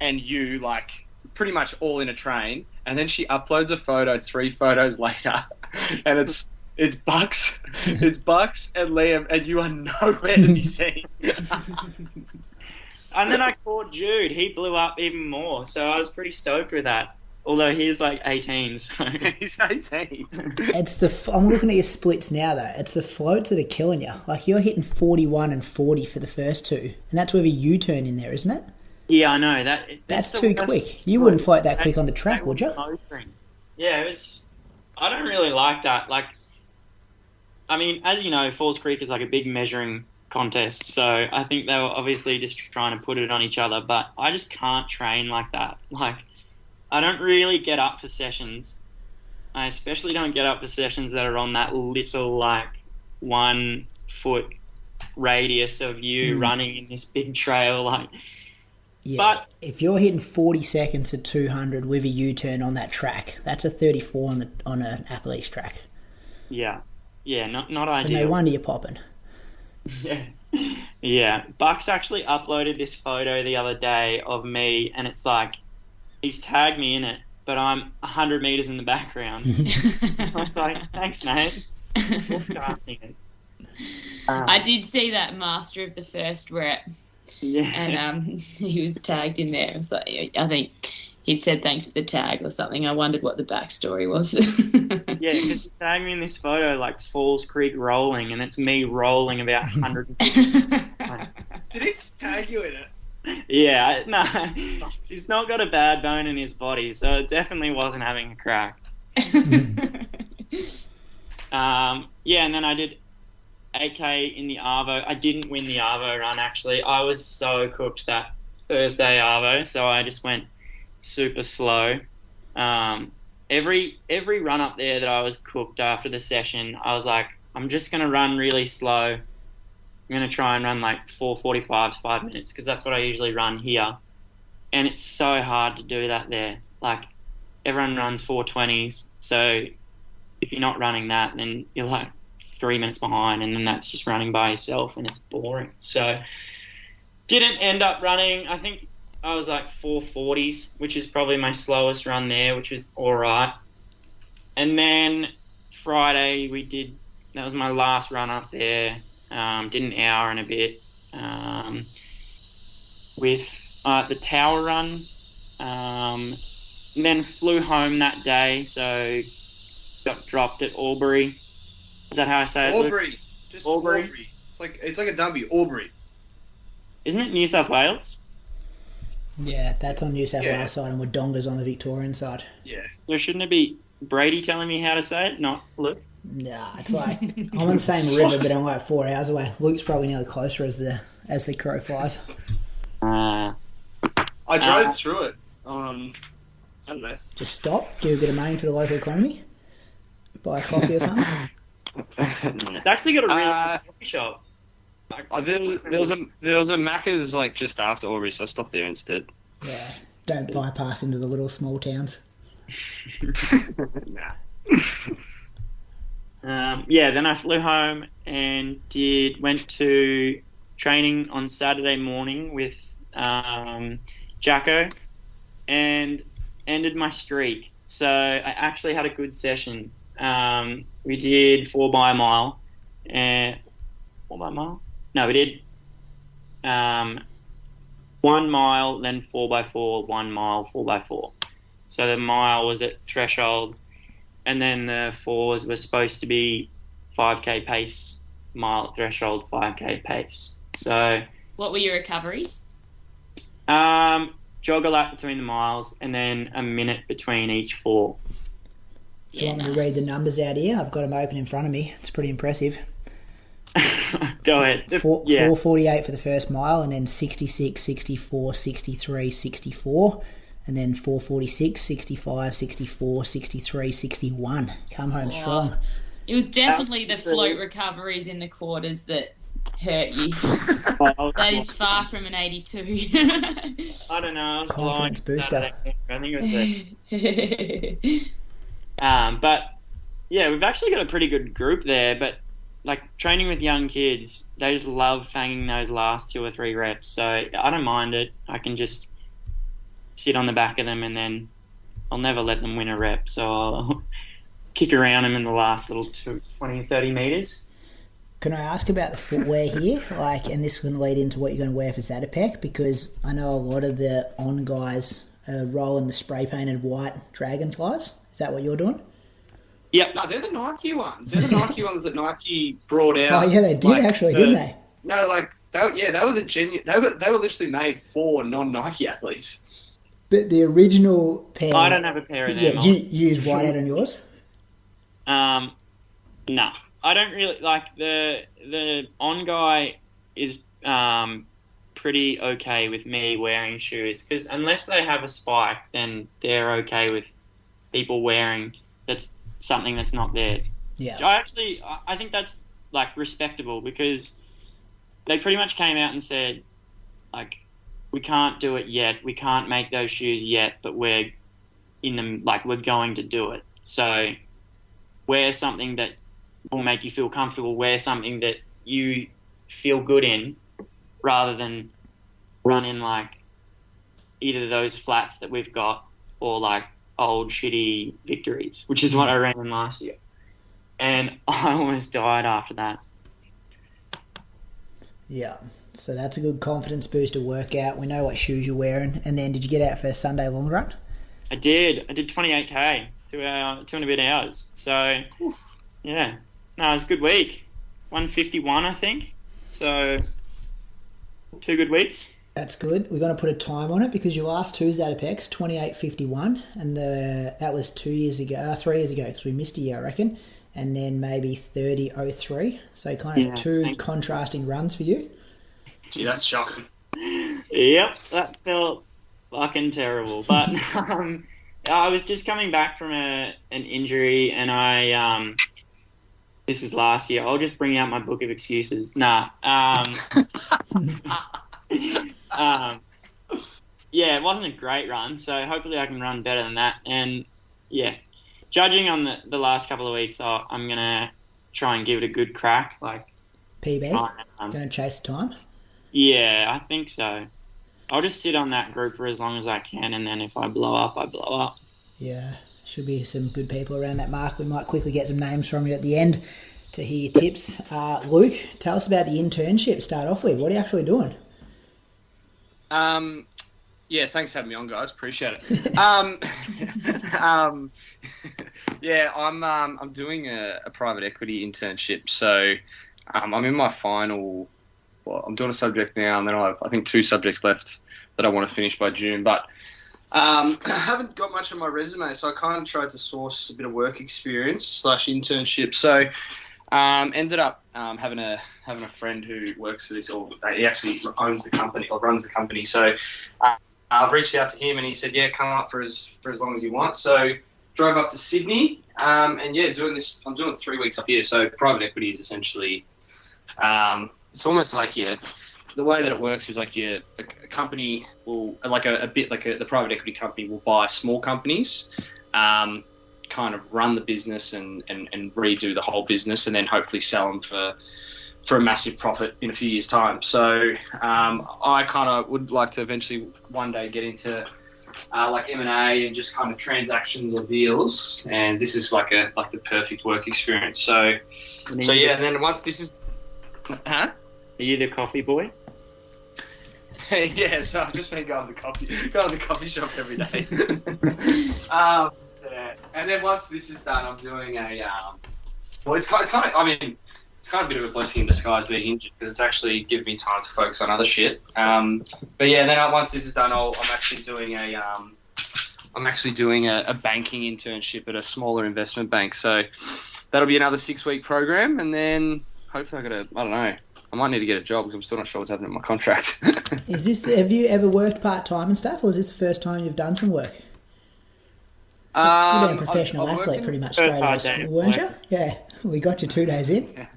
and you, like, pretty much all in a train. And then she uploads a photo 3 photos later, and it's Bucks and Liam, and you are nowhere to be seen. And then I caught Jude. He blew up even more, so I was pretty stoked with that. Although he's like 18, so he's 18. I'm looking at your splits now, though. It's the floats that are killing you. Like, you're hitting 41 and 40 for the first 2, and that's with a U-turn in there, isn't it? Yeah, I know that's too quick. You wouldn't float that quick on the track, would you? Yeah, I don't really like that. Like, I mean, as you know, Falls Creek is like a big measuring contest, so I think they were obviously just trying to put it on each other. But I just can't train like that. Like, I don't really get up for sessions. I especially don't get up for sessions that are on that little, like, 1 foot radius of you running in this big trail. Like, yeah, but if you're hitting 40 seconds at 200 with a U-turn on that track, that's a 34 on an athlete's track. Yeah, not so ideal. No wonder you're popping. Yeah. Bucks actually uploaded this photo the other day of me, and it's like, he's tagged me in it, but I'm 100 meters in the background. I was like, thanks, mate. Broadcasting it. I did see that master of the first rep. Yeah. And he was tagged in there. So I think he'd said thanks for the tag or something. I wondered what the backstory was. Yeah, because he tagged me in this photo, like, Falls Creek rolling, and it's me rolling about 150. Did he tag you in it? Yeah, no, he's not got a bad bone in his body, so it definitely wasn't having a crack. And then I did 8K in the Arvo. I didn't win the Arvo run, actually. I was so cooked that Thursday Arvo, so I just went super slow. Every run up there that I was cooked after the session, I was like, I'm just going to run really slow. I'm going to try and run like 4:45s, 5 minutes, because that's what I usually run here. And it's so hard to do that there. Like, everyone runs 4:20s, so if you're not running that, then you're like 3 minutes behind, and then that's just running by yourself, and it's boring. So didn't end up running. I think I was like 4:40s, which is probably my slowest run there, which was all right. And then Friday that was my last run up there. Did an hour and a bit with the tower run. And then flew home that day, so got dropped at Albury. Is that how I say it? Albury. Just Albury. It's like a W. Albury. Isn't it New South Wales? Yeah, that's on New South Wales side, and Wodonga's on the Victorian side. Yeah. So shouldn't it be Brady telling me how to say it, not Luke? Nah, it's like I'm on the same river, but I'm like 4 hours away. Luke's probably nearly closer as the crow flies. I drove through it I don't know. Just stop, give a bit of money to the local economy, buy a coffee or something. It's actually got a really good coffee shop. There was a Macca's like just after Aubrey, so I stopped there instead. Yeah, don't bypass into the little small towns. Nah. Then I flew home and went to training on Saturday morning with Jacko and ended my streak. So I actually had a good session. We did 4 by a mile. 4 by a mile? No, we did 1 mile, then 4 by 4, 1 mile, 4 by 4. So the mile was at threshold, and then the 4s were supposed to be 5k pace, mile at threshold, 5k pace. So What were your recoveries? jog a lap between the miles, and then a minute between each 4. Do you want me to read the numbers out here? I've got them open in front of me. It's pretty impressive. Go ahead. 4:48 for the first mile, and then 66, 64, 63, 64, and then 4:46, 65, 64, 63, 61. Come home strong. It was definitely the float recoveries in the quarters that hurt you. That is far from an 82. I don't know. I was Confidence booster. I think it was but yeah, we've actually got a pretty good group there. But like training with young kids, they just love fanging those last 2 or 3 reps. So I don't mind it. I can just sit on the back of them, and then I'll never let them win a rep. So I'll kick around them in the last little 20, 30 meters. Can I ask about the footwear here? And this can lead into what you're going to wear for Zatopek, because I know a lot of the on guys are rolling the spray painted white Dragonflies. Is that what you're doing? Yep. No, they're the Nike ones. They're the Nike ones that Nike brought out. Oh yeah, they did didn't they? No, they were the genuine. They were literally made for non-Nike athletes. But the original pair. I don't have a pair of them. Yeah, you use whiteout on yours. No, I don't really like the on guy is pretty okay with me wearing shoes, because unless they have a spike, then they're okay with people wearing that's something that's not theirs. Yeah. I think that's like respectable, because they pretty much came out and said, like, we can't do it yet, we can't make those shoes yet, but we're in them, like, we're going to do it. So wear something that will make you feel comfortable, wear something that you feel good in, rather than run in like either those flats that we've got or like old shitty Victories, which is what I ran in last year. And I almost died after that. Yeah. So that's a good confidence booster workout. We know what shoes you're wearing. And then did you get out for a Sunday long run? I did 28k, 2 and a bit hours. So yeah, no, it was a good week. 151, I think. So 2 good weeks. That's good. We're going to put a time on it, because your last 2 Zatopeks, 28.51, and that was 3 years ago, because we missed a year, I reckon, and then maybe 30.03. So kind of 2 contrasting runs for you. Gee, that's shocking. Yep, that felt fucking terrible. But I was just coming back from an injury, and this was last year. I'll just bring out my book of excuses. Yeah, it wasn't a great run, so hopefully I can run better than that. And yeah, judging on the last couple of weeks, I'm gonna try and give it a good crack. Like PB, gonna chase the time. Yeah, I think so. I'll just sit on that group for as long as I can, and then if I blow up, I blow up. Yeah, should be some good people around that mark. We might quickly get some names from you at the end to hear your tips. Luke, tell us about the internship. Start off with, what are you actually doing? Yeah, thanks for having me on, guys. Appreciate it. Yeah, I'm doing a private equity internship. So I'm in my final. Well, I'm doing a subject now, and then I think 2 subjects left that I want to finish by June. But I haven't got much on my resume, so I kind of tried to source a bit of work experience / internship. So ended up having a friend who works for this, or he actually owns the company or runs the company. So I've reached out to him, and he said, "Yeah, come up for as long as you want." So drove up to Sydney, and yeah, doing this. I'm doing 3 weeks up here. So private equity is essentially, it's almost like the way that it works is like a company will the private equity company will buy small companies, kind of run the business and redo the whole business, and then hopefully sell them for a massive profit in a few years' time. So I kind of would like to eventually one day get into like M&A and just kind of transactions or deals, and this is like the perfect work experience. So yeah, and then once this is, Are you the coffee boy? Yeah, so I've just been going to the coffee shop every day. Yeah. And then once this is done, I'm doing it's kind of a bit of a blessing in disguise being injured, because it's actually given me time to focus on other shit. But yeah, then once this is done, I'm actually doing a banking internship at a smaller investment bank. So that'll be another 6-week program, and then hopefully I might need to get a job because I'm still not sure what's happening with my contract. Have you ever worked part-time and stuff, or is this the first time you've done some work? You've been a professional athlete pretty much straight out of school, weren't you? Yeah, we got you 2 days in.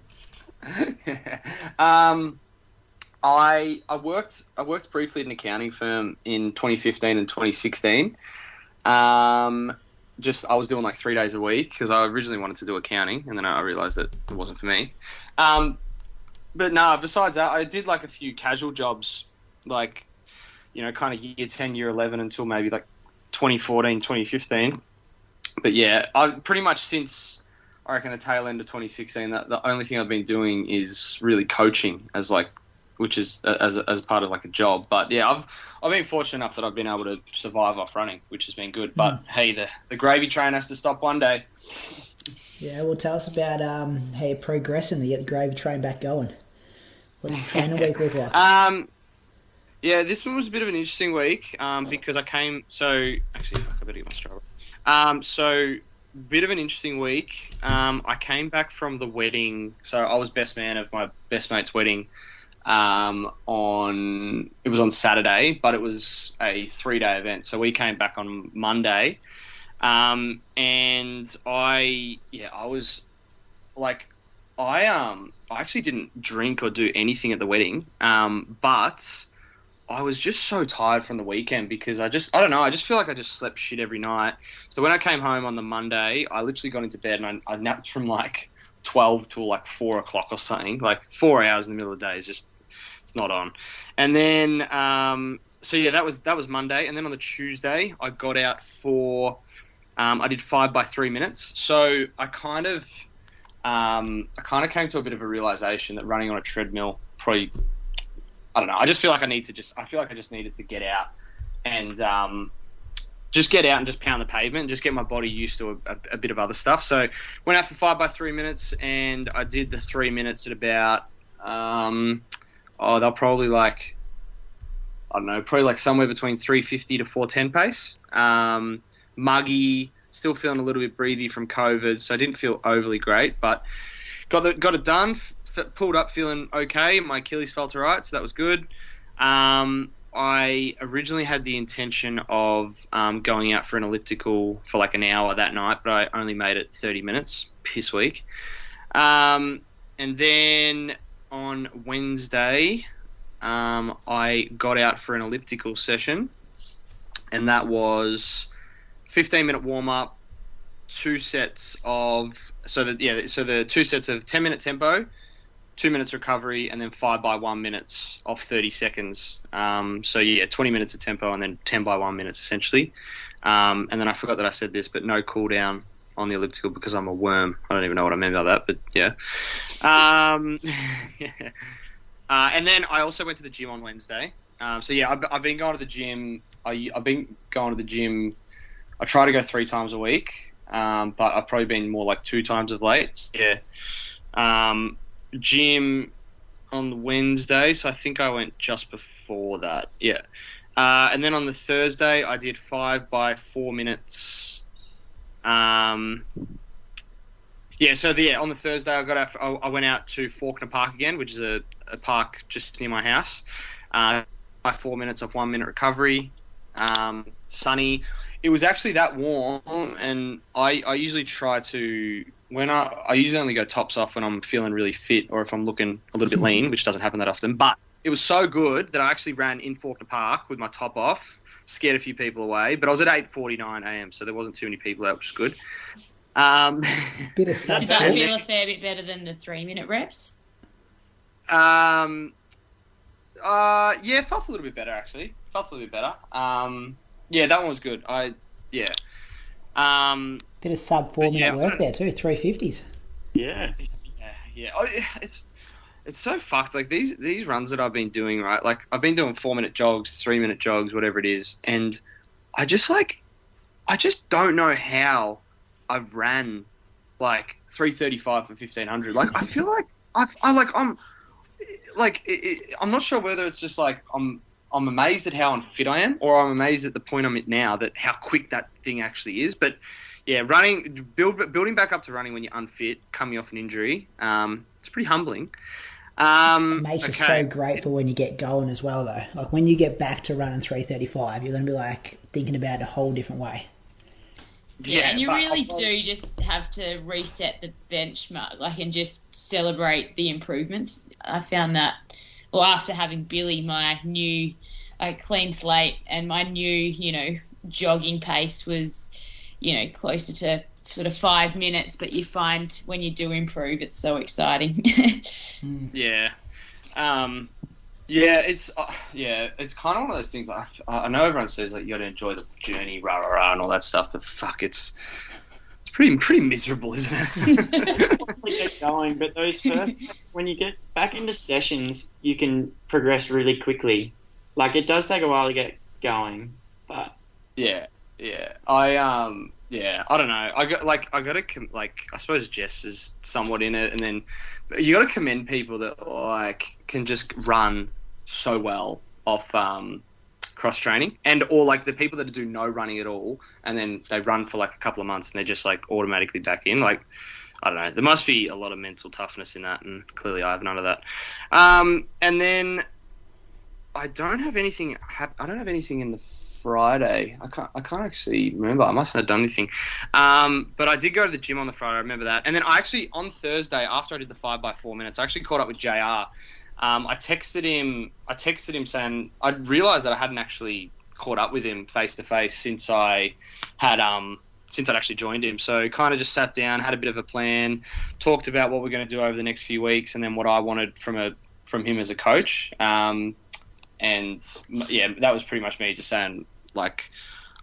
I worked briefly at an accounting firm in 2015 and 2016. I was doing like 3 days a week because I originally wanted to do accounting, and then I realised that it wasn't for me. But no, besides that, I did like a few casual jobs, like, kind of year 10, year 11 until maybe like 2014, 2015. But yeah, I pretty much since, I reckon, the tail end of 2016, the only thing I've been doing is really coaching as part of like a job. But yeah, I've been fortunate enough that I've been able to survive off running, which has been good. But hey, the gravy train has to stop one day. Yeah, well, tell us about how you're progressing to get the gravy train back going. What's the training week look like? Yeah, this one was a bit of an interesting week because I better get my Strava. So bit of an interesting week. I came back from the wedding, so I was best man of my best mate's wedding. It was on Saturday, but it was a 3-day event. So we came back on Monday, and I was like, I actually didn't drink or do anything at the wedding, but I was just so tired from the weekend because I don't know, I just feel like I just slept shit every night. So when I came home on the Monday, I literally got into bed and I napped from like 12 till like 4 o'clock or something. Like 4 hours in the middle of the day is just, it's not on. And then, so yeah, that was Monday. And then on the Tuesday, I got out for, I did 5 by 3 minutes. So I kind of came to a bit of a realization that running on a treadmill probably, I don't know, I just feel like I just needed to get out and just pound the pavement and just get my body used to a bit of other stuff. So went out for 5 by 3 minutes, and I did the 3 minutes at about they'll probably like, I don't know, probably like somewhere between 350 to 410 pace. Muggy, still feeling a little bit breathy from COVID, so I didn't feel overly great, but got it done. Pulled up feeling okay. My Achilles felt all right, so that was good. I originally had the intention of going out for an elliptical for like an hour that night, but I only made it 30 minutes. Piss weak. And then on Wednesday, I got out for an elliptical session, and that was 15-minute warm-up, the 2 sets of 10-minute tempo, 2 minutes recovery, and then 5 by 1 minutes off 30 seconds. 20 minutes of tempo and then 10 by 1 minutes essentially. And then I forgot that I said this, but no cool down on the elliptical because I'm a worm. I don't even know what I meant by that, but yeah. And then I also went to the gym on Wednesday. I've been going to the gym. I've been going to the gym. I try to go 3 times a week, but I've probably been more like 2 times of late. Yeah. Gym on Wednesday, so I think I went just before that. Yeah. And then on the Thursday, I did 5 by 4 minutes. On the Thursday, I went out to Fawkner Park again, which is a park just near my house. By 4 minutes off 1 minute recovery. sunny. It was actually that warm, and I usually try to I usually only go tops off when I'm feeling really fit or if I'm looking a little bit lean, which doesn't happen that often. But it was so good that I actually ran in Faulkner Park with my top off, scared a few people away. But I was at 8:49 a.m, so there wasn't too many people out, which was good. Bit of Did that feel a fair bit better than the 3-minute reps? Yeah, it felt a little bit better actually. Yeah, that one was good. Bit of sub 4-minute work there too, 350s. Yeah. Yeah. Oh, it's so fucked. Like these runs that I've been doing, right? Like I've been doing 4-minute jogs, 3-minute jogs, whatever it is, and I just don't know how I've ran like 3:35 for 1500. Like I feel like I'm not sure whether it's just like I'm amazed at how unfit I am, or I'm amazed at the point I'm at now that how quick that thing actually is. But yeah, building back up to running when you're unfit, coming off an injury, it's pretty humbling. It makes you so grateful when you get going as well, though. Like when you get back to running 3:35, you're going to be like thinking about it a whole different way. Yeah, and you really do just have to reset the benchmark, like, and just celebrate the improvements. I found that, well, after having Billy, my new clean slate, and my new, jogging pace was, closer to sort of 5 minutes. But you find when you do improve, it's so exciting. Yeah. Yeah, it's kind of one of those things. I know everyone says like you got to enjoy the journey, rah rah rah, and all that stuff, but fuck, it's pretty miserable, isn't it? Get going, but those first, when you get back into sessions, you can progress really quickly. Like it does take a while to get going, but yeah. I don't know. I suppose Jess is somewhat in it, and then you got to commend people that like can just run so well off cross training, or like the people that do no running at all, and then they run for like a couple of months and they're just like automatically back in. Like I don't know. There must be a lot of mental toughness in that, and clearly I have none of that. And then I don't have anything. I don't have anything in the Friday. I can't actually remember. I mustn't have done anything. But I did go to the gym on the Friday. I remember that. And then I actually, on Thursday, after I did the 5x4 minutes, I actually caught up with JR. I texted him saying I realised that I hadn't actually caught up with him face to face since I'd actually joined him. So kind of just sat down, had a bit of a plan, talked about what we're going to do over the next few weeks, and then what I wanted from him as a coach. And yeah, that was pretty much me just saying, like,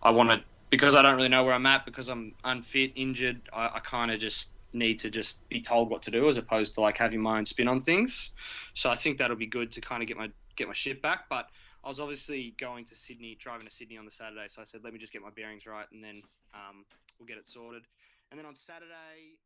I wanted, because I don't really know where I'm at, because I'm unfit, injured, I kind of just need to just be told what to do as opposed to like having my own spin on things. So I think that'll be good to kind of get my shit back. But I was obviously driving to Sydney on the Saturday, so I said, let me just get my bearings right, and then we'll get it sorted. And then on Saturday...